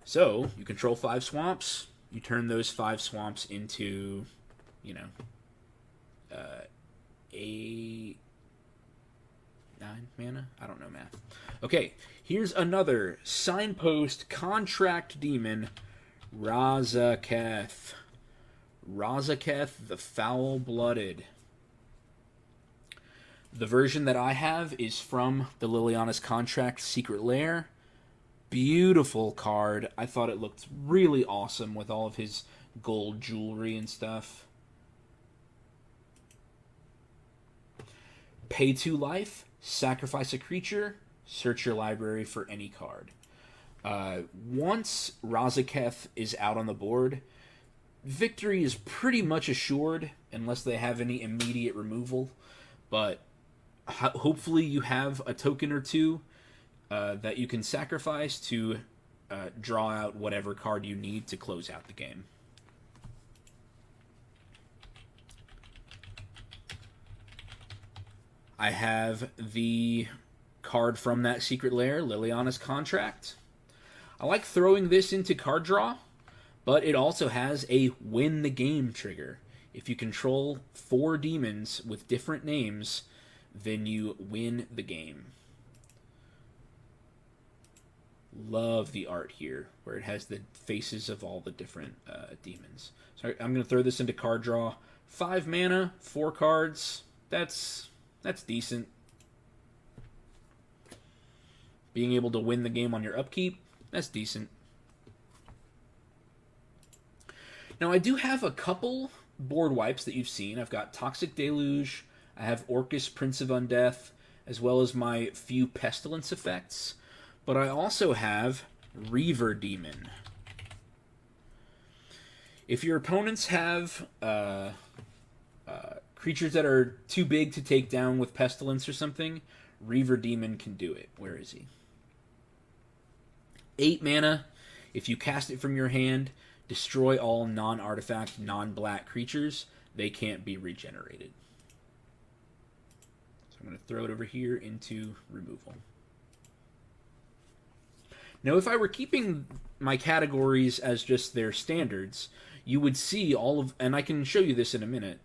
S1: So, you control 5 swamps. You turn those 5 swamps into, you know, 9 mana? I don't know math. Okay, here's another Signpost Contract Demon, Razaketh. Razaketh the Foul-Blooded. The version that I have is from the Liliana's Contract Secret Lair. Beautiful card. I thought it looked really awesome with all of his gold jewelry and stuff. Pay 2 life, sacrifice a creature, search your library for any card. Once Razaketh is out on the board, victory is pretty much assured unless they have any immediate removal, but hopefully you have a token or two that you can sacrifice to draw out whatever card you need to close out the game. I have the card from that secret lair, Liliana's Contract. I like throwing this into card draw, but it also has a win the game trigger. If you control 4 demons with different names, then you win the game. Love the art here, where it has the faces of all the different demons. So I'm going to throw this into card draw. 5 mana, 4 cards. That's decent. Being able to win the game on your upkeep, that's decent. Now, I do have a couple board wipes that you've seen. I've got Toxic Deluge, I have Orcus, Prince of Undeath, as well as my few Pestilence effects. But I also have Reaver Demon. If your opponents have creatures that are too big to take down with Pestilence or something, Reaver Demon can do it. Where is he? 8 mana. If you cast it from your hand, destroy all non-artifact, non-black creatures. They can't be regenerated. So I'm going to throw it over here into removal. Now, if I were keeping my categories as just their standards, you would see all of... And I can show you this in a minute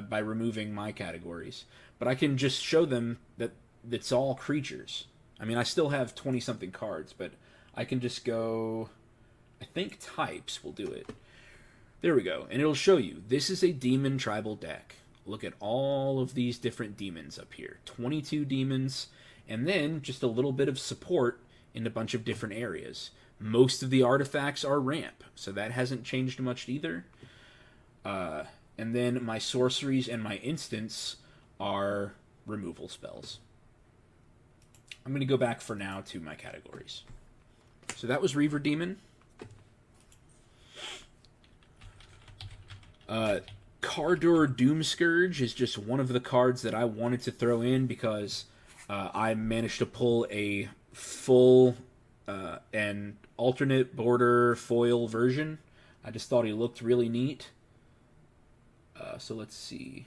S1: by removing my categories. But I can just show them that it's all creatures. I mean, I still have 20-something cards, but I can just go... I think types will do it. There we go. And it'll show you. This is a demon tribal deck. Look at all of these different demons up here. 22 demons. And then just a little bit of support in a bunch of different areas. Most of the artifacts are ramp, so that hasn't changed much either. And then my sorceries and my instants are removal spells. I'm going to go back for now to my categories. So that was Reaver Demon. Cardur Doomscourge is just one of the cards that I wanted to throw in because I managed to pull a full and alternate border foil version. I just thought he looked really neat. So let's see.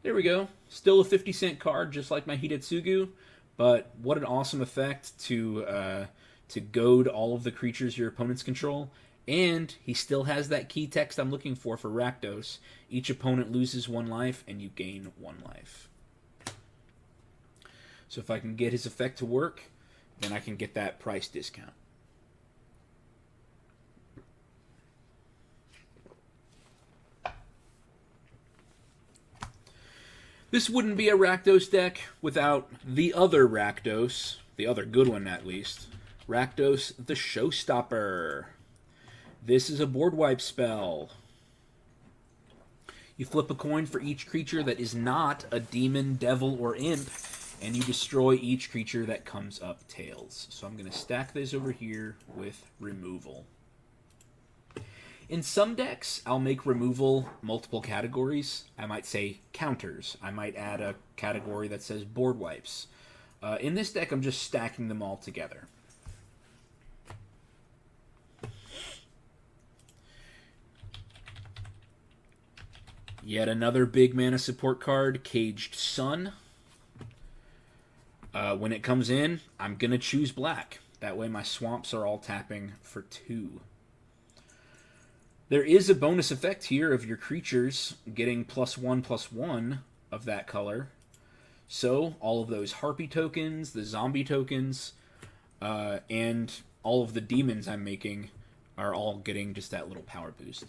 S1: There we go. Still a 50-cent card, just like my Hidetsugu, but what an awesome effect to goad all of the creatures your opponents control. And he still has that key text I'm looking for Rakdos. Each opponent loses 1 life, and you gain 1 life. So if I can get his effect to work, then I can get that price discount. This wouldn't be a Rakdos deck without the other Rakdos, the other good one at least, Rakdos the Showstopper. This is a board wipe spell. You flip a coin for each creature that is not a demon, devil, or imp, and you destroy each creature that comes up tails. So I'm going to stack this over here with removal. In some decks, I'll make removal multiple categories. I might say counters. I might add a category that says board wipes. In this deck, I'm just stacking them all together. Yet another big mana support card, Caged Sun. When it comes in, I'm going to choose black. That way my swamps are all tapping for 2. There is a bonus effect here of your creatures getting +1/+1 of that color. So all of those Harpy tokens, the zombie tokens, and all of the demons I'm making are all getting just that little power boost.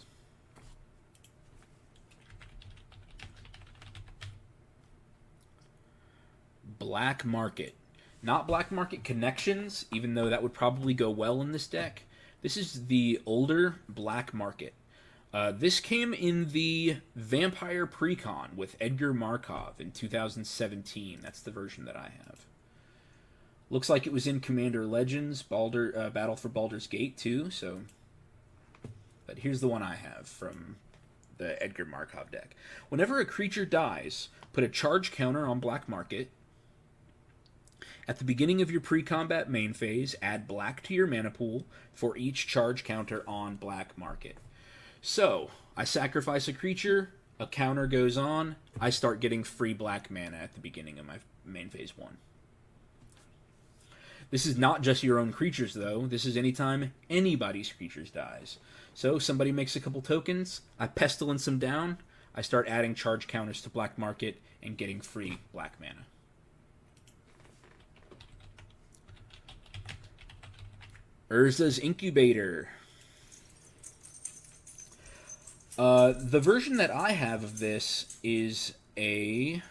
S1: Black Market. Not Black Market Connections, even though that would probably go well in this deck. This is the older Black Market. This came in the Vampire Precon with Edgar Markov in 2017. That's the version that I have. Looks like it was in Commander Legends, Battle for Baldur's Gate too. So, but here's the one I have from the Edgar Markov deck. Whenever a creature dies, put a charge counter on Black Market. At the beginning of your pre-combat main phase, add black to your mana pool for each charge counter on Black Market. So, I sacrifice a creature, a counter goes on, I start getting free black mana at the beginning of my main phase 1. This is not just your own creatures, though. This is anytime anybody's creatures dies. So, somebody makes a couple tokens, I pestilence them down, I start adding charge counters to Black Market and getting free black mana. Urza's Incubator. The version that I have of this is a...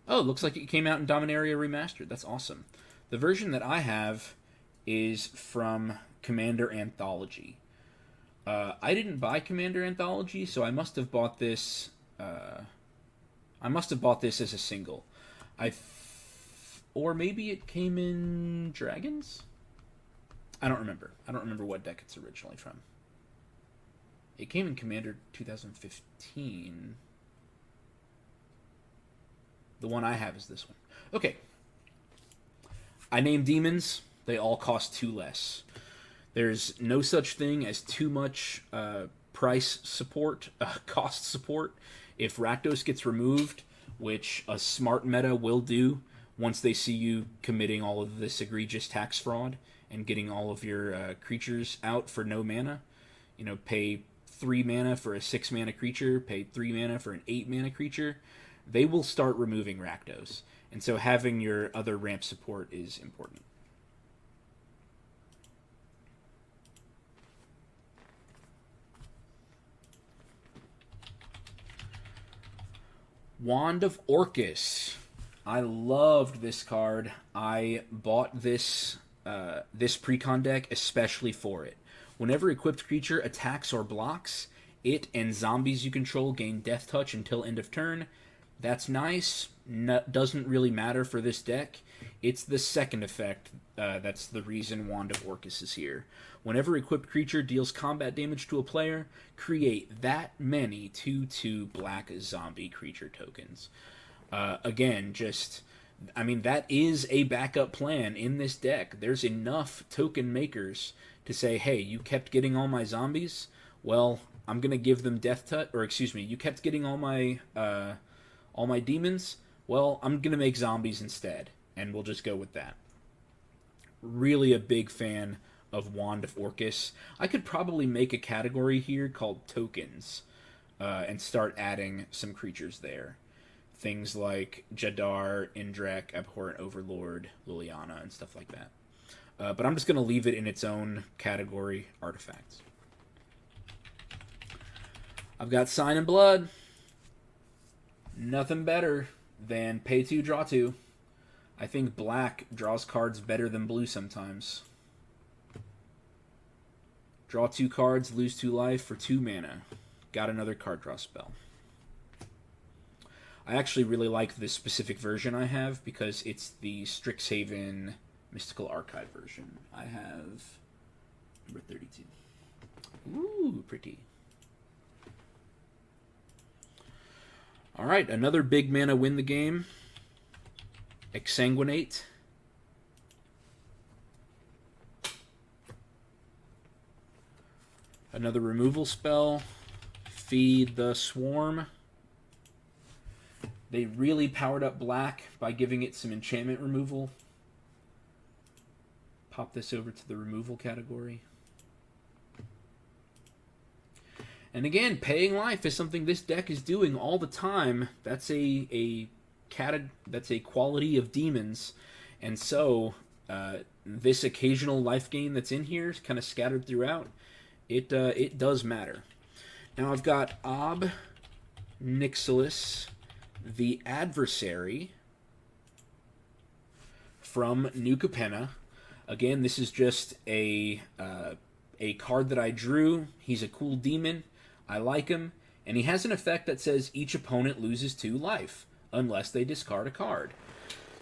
S1: Oh, it looks like it came out in Dominaria Remastered. That's awesome. The version that I have is from Commander Anthology. I didn't buy Commander Anthology, so I must have bought this... I must have bought this as a single. Or maybe it came in Dragons? I don't remember. I don't remember what deck it's originally from. It came in Commander 2015. The one I have is this one. Okay. I named demons. They all cost 2 less. There's no such thing as too much price support, cost support. If Rakdos gets removed, which a smart meta will do once they see you committing all of this egregious tax fraud, and getting all of your creatures out for no mana. You know, pay 3 mana for a 6 mana creature, pay 3 mana for an 8 mana creature. They will start removing Rakdos. And so having your other ramp support is important. Wand of Orcus. I loved this card. I bought this... this precon deck especially for it. Whenever equipped creature attacks or blocks, it and zombies you control gain Death Touch until end of turn. That's nice. Doesn't really matter for this deck. It's the second effect that's the reason Wand of Orcus is here. Whenever equipped creature deals combat damage to a player, create that many 2/2 black zombie creature tokens. Again, I mean, that is a backup plan in this deck. There's enough token makers to say, hey, you kept getting all my zombies, well, I'm going to give them Death Touch, or excuse me, you kept getting all my demons, well, I'm going to make zombies instead, and we'll just go with that. Really a big fan of Wand of Orcus. I could probably make a category here called tokens, and start adding some creatures there. Things like Jadar, Indrek, Abhorrent Overlord, Liliana, and stuff like that. But I'm just going to leave it in its own category, artifacts. I've got Sign and Blood. Nothing better than pay 2, draw 2. I think black draws cards better than blue sometimes. Draw 2 cards, lose 2 life for 2 mana. Got another card draw spell. I actually really like this specific version I have because it's the Strixhaven Mystical Archive version. I have number 32. Ooh, pretty. Alright, another big mana win the game. Exsanguinate. Another removal spell. Feed the Swarm. They really powered up black by giving it some enchantment removal. Pop this over to the removal category. And again, paying life is something this deck is doing all the time. That's a quality of demons. And so, this occasional life gain that's in here, kind of scattered throughout, it does matter. Now I've got Ob Nixilis, the Adversary, from New Capenna. Again, this is just a card that I drew. He's a cool demon. I like him. And he has an effect that says each opponent loses 2 life, unless they discard a card.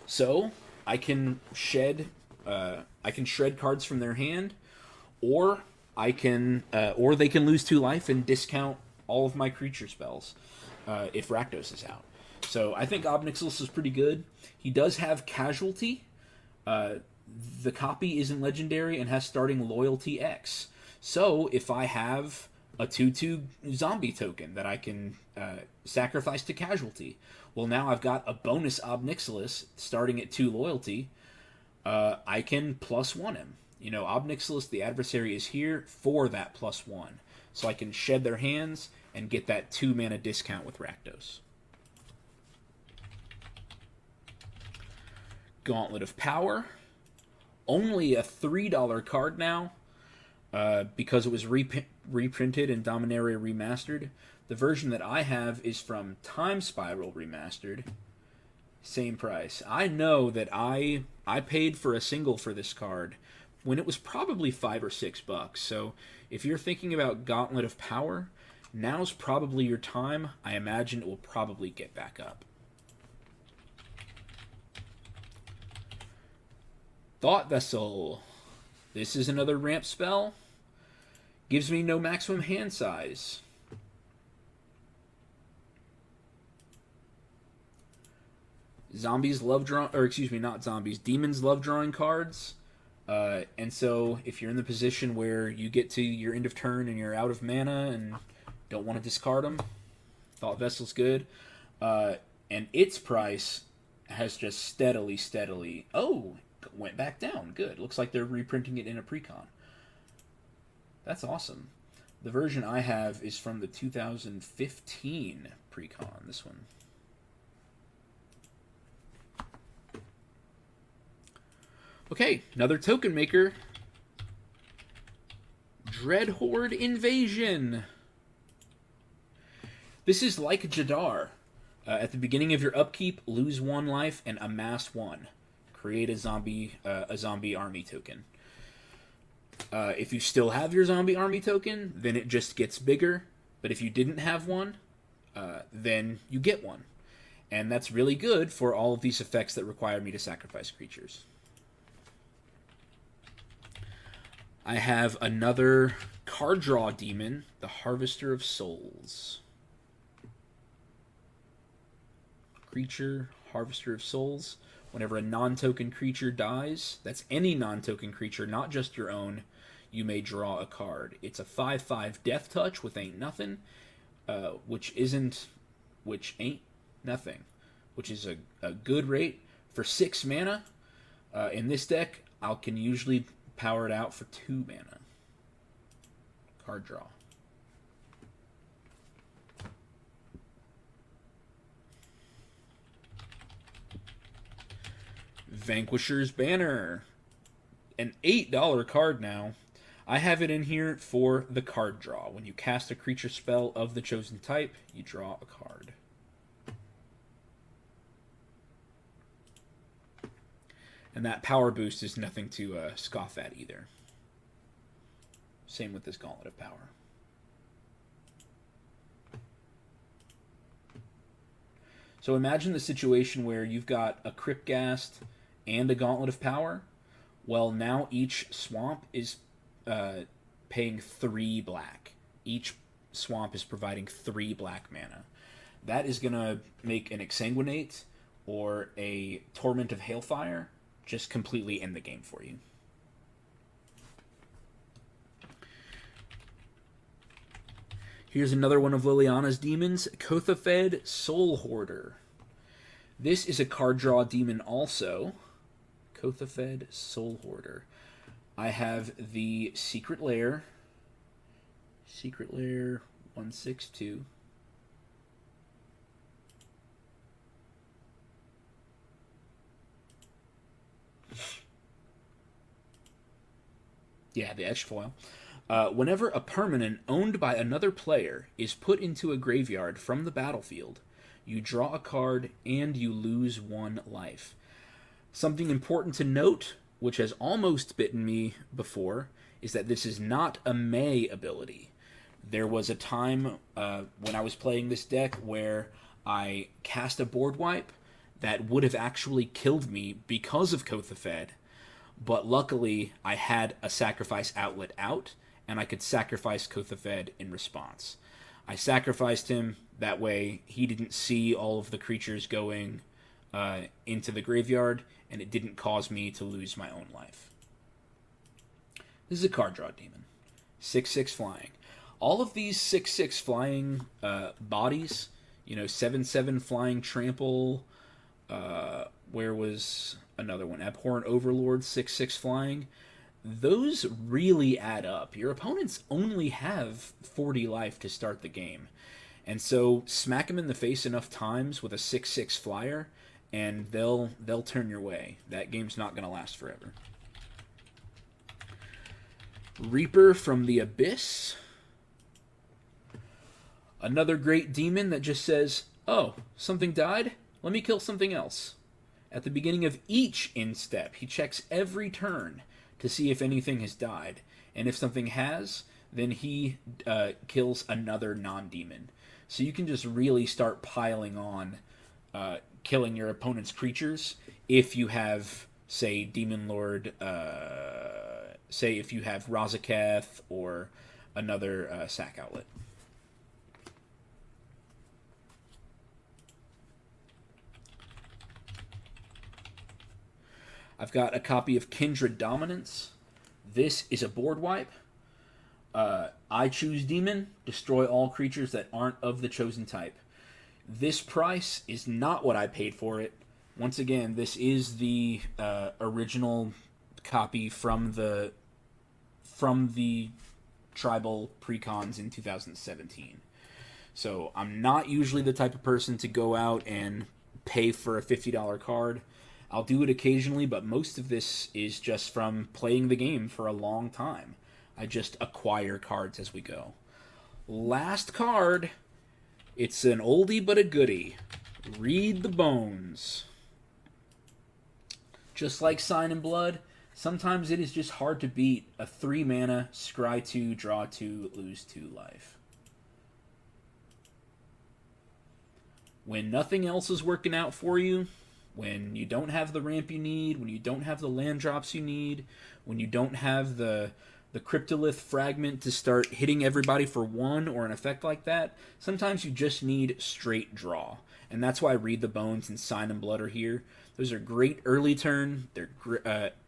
S1: So, I can shed cards from their hand, or they can lose 2 life and discount all of my creature spells if Rakdos is out. So I think Ob Nixilis is pretty good. He does have Casualty. The copy isn't legendary and has starting Loyalty X. So if I have a 2/2 zombie token that I can sacrifice to Casualty, well, now I've got a bonus Ob Nixilis starting at 2 Loyalty. I can +1 him. You know, Ob Nixilis, the Adversary, is here for that +1. So I can shed their hands and get that 2 mana discount with Rakdos. Gauntlet of Power. Only a $3 card now because it was reprinted and Dominaria Remastered. The version that I have is from Time Spiral Remastered. Same price. I know that I paid for a single for this card when it was probably $5 or $6. So if you're thinking about Gauntlet of Power, now's probably your time. I imagine it will probably get back up. Thought Vessel. This is another ramp spell. Gives me no maximum hand size. Zombies love drawing, or excuse me, not zombies. Demons love drawing cards. And so if you're in the position where you get to your end of turn and you're out of mana and don't want to discard them, Thought Vessel's good. And its price has just steadily... Oh, went back down. Good. Looks like they're reprinting it in a precon. That's awesome. The version I have is from the 2015 precon, this one. Okay, another token maker. Dreadhorde Invasion. This is like Jadar. At the beginning of your upkeep, lose 1 life and amass 1. Create a zombie army token. If you still have your zombie army token, then it just gets bigger. But if you didn't have one, then you get one. And that's really good for all of these effects that require me to sacrifice creatures. I have another card draw demon, the Harvester of Souls. Creature, Harvester of Souls. Whenever a non-token creature dies, that's any non-token creature, not just your own, you may draw a card. It's a 5/5 Death Touch with Ain't Nothing, which ain't nothing, which is a good rate for 6 mana. In this deck, I can usually power it out for 2 mana. Card draw. Vanquisher's Banner. An $8 card now. I have it in here for the card draw. When you cast a creature spell of the chosen type, you draw a card. And that power boost is nothing to scoff at either. Same with this Gauntlet of Power. So imagine the situation where you've got a Cryptghast and a Gauntlet of Power. Well, now each swamp is paying 3 black. Each swamp is providing 3 black mana. That is going to make an Exsanguinate or a Torment of Hailfire just completely end the game for you. Here's another one of Liliana's demons, Kothafed Soul Hoarder. This is a card draw demon also. Kothafed Soul Hoarder. I have the Secret Lair. Secret Lair 162. Yeah, the etched foil. Whenever a permanent owned by another player is put into a graveyard from the battlefield, you draw a card and you lose 1 life. Something important to note, which has almost bitten me before, is that this is not a May ability. There was a time when I was playing this deck where I cast a board wipe that would have actually killed me because of Kothafed, but luckily I had a sacrifice outlet out, and I could sacrifice Kothafed in response. I sacrificed him, that way he didn't see all of the creatures going into the graveyard, and it didn't cause me to lose my own life. This is a card draw demon. 6/6 flying. All of these 6/6 flying bodies, 7/7 flying trample, where was another one? Abhorrent Overlord, 6/6 flying. Those really add up. Your opponents only have 40 life to start the game. And so smack them in the face enough times with a 6/6 flyer, and they'll turn your way. That game's not going to last forever. Reaper from the Abyss. Another great demon that just says, oh, something died? Let me kill something else. At the beginning of each instep, he checks every turn to see if anything has died. And if something has, then he kills another non-demon. So you can just really start piling on killing your opponent's creatures if you have, say, Demon Lord, say if you have Razaketh or another sack outlet. I've got a copy of Kindred Dominance. This is a board wipe. I choose Demon, destroy all creatures that aren't of the chosen type. This price is not what I paid for it. Once again, this is the original copy from the tribal precons in 2017. So I'm not usually the type of person to go out and pay for a $50 card. I'll do it occasionally, but most of this is just from playing the game for a long time. I just acquire cards as we go. Last card. It's an oldie but a goodie. Read the Bones. Just like Sign in Blood, Sometimes it is just hard to beat a 3 mana, scry 2, draw 2, lose 2 life. When nothing else is working out for you, when you don't have the ramp you need, when you don't have the land drops you need, when you don't have the Cryptolith fragment to start hitting everybody for 1 or an effect like that, sometimes you just need straight draw. And that's why Read the Bones and Sign and Blood are here. Those are great early turn. They're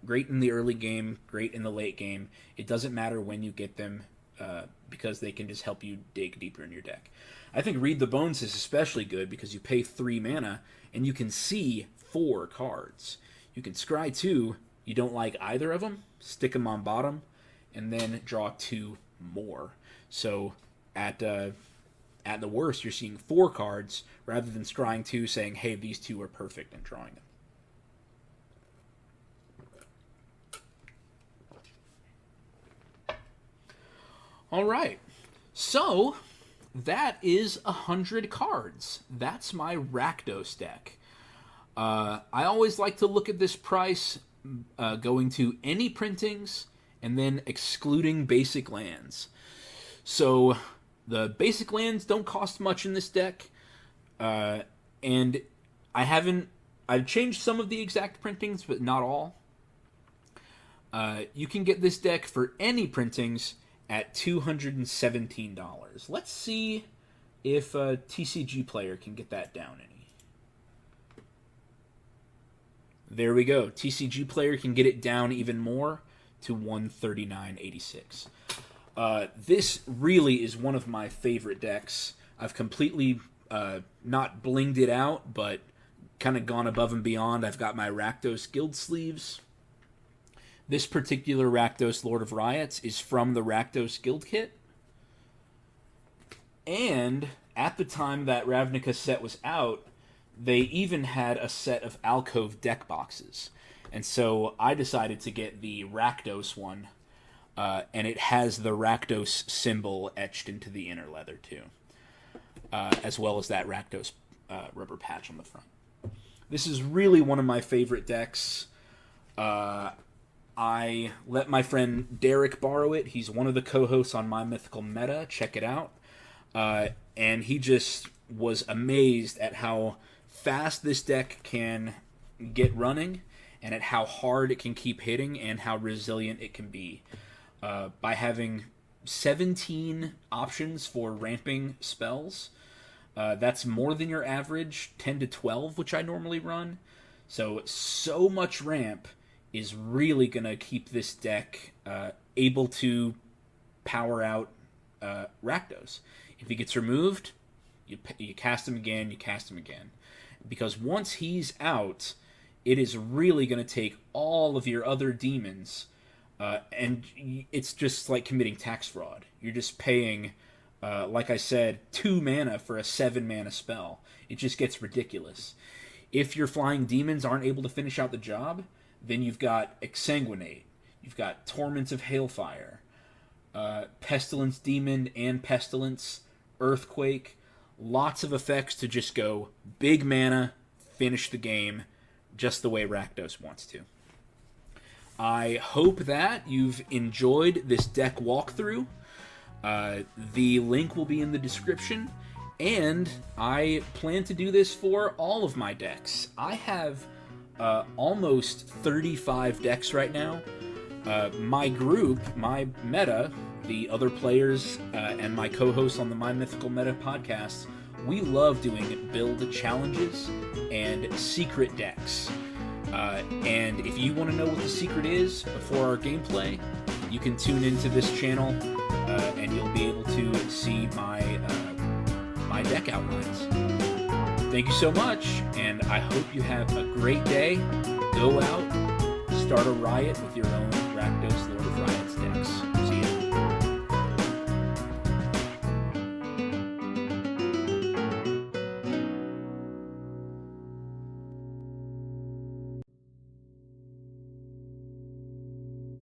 S1: great in the early game, great in the late game. It doesn't matter when you get them because they can just help you dig deeper in your deck. I think Read the Bones is especially good because you pay 3 mana and you can see 4 cards. You can scry 2, you don't like either of them, stick them on bottom, and then draw 2 more. So at the worst, you're seeing 4 cards rather than scrying 2, saying, hey, these 2 are perfect, and drawing them. All right, so that is 100 cards. That's my Rakdos deck. I always like to look at this price going to any printings and then excluding basic lands. So the basic lands don't cost much in this deck, and I've changed some of the exact printings, but not all. You can get this deck for any printings at $217. Let's see if a TCG player can get that down any. There we go. TCG player can get it down even more to $139.86. This really is one of my favorite decks. I've completely not blinged it out, but kind of gone above and beyond. I've got my Rakdos Guild sleeves. This particular Rakdos Lord of Riots is from the Rakdos Guild kit. And at the time that Ravnica set was out, they even had a set of Alcove deck boxes. And so I decided to get the Rakdos one, and it has the Rakdos symbol etched into the inner leather too, as well as that Rakdos rubber patch on the front. This is really one of my favorite decks. I let my friend Derek borrow it. He's one of the co-hosts on My Mythical Meta. Check it out. And he just was amazed at how fast this deck can get running and at how hard it can keep hitting and how resilient it can be. By having 17 options for ramping spells, that's more than your average 10 to 12, which I normally run. So much ramp is really going to keep this deck able to power out Rakdos. If he gets removed, you cast him again, you cast him again. Because once he's out, it is really going to take all of your other demons, and it's just like committing tax fraud. You're just paying, like I said, 2 mana for a 7 mana spell. It just gets ridiculous. If your flying demons aren't able to finish out the job, then you've got Exsanguinate, you've got Torments of Hailfire, Pestilence Demon and Pestilence, Earthquake, lots of effects to just go big mana, finish the game, just the way Rakdos wants to. I hope that you've enjoyed this deck walkthrough. The link will be in the description, and I plan to do this for all of my decks. I have almost 35 decks right now. My group, my meta, the other players, and my co-hosts on the My Mythical Meta podcast, we love doing build challenges and secret decks. And if you want to know what the secret is before our gameplay, you can tune into this channel, and you'll be able to see my deck outlines. Thank you so much, and I hope you have a great day. Go out, start a riot with your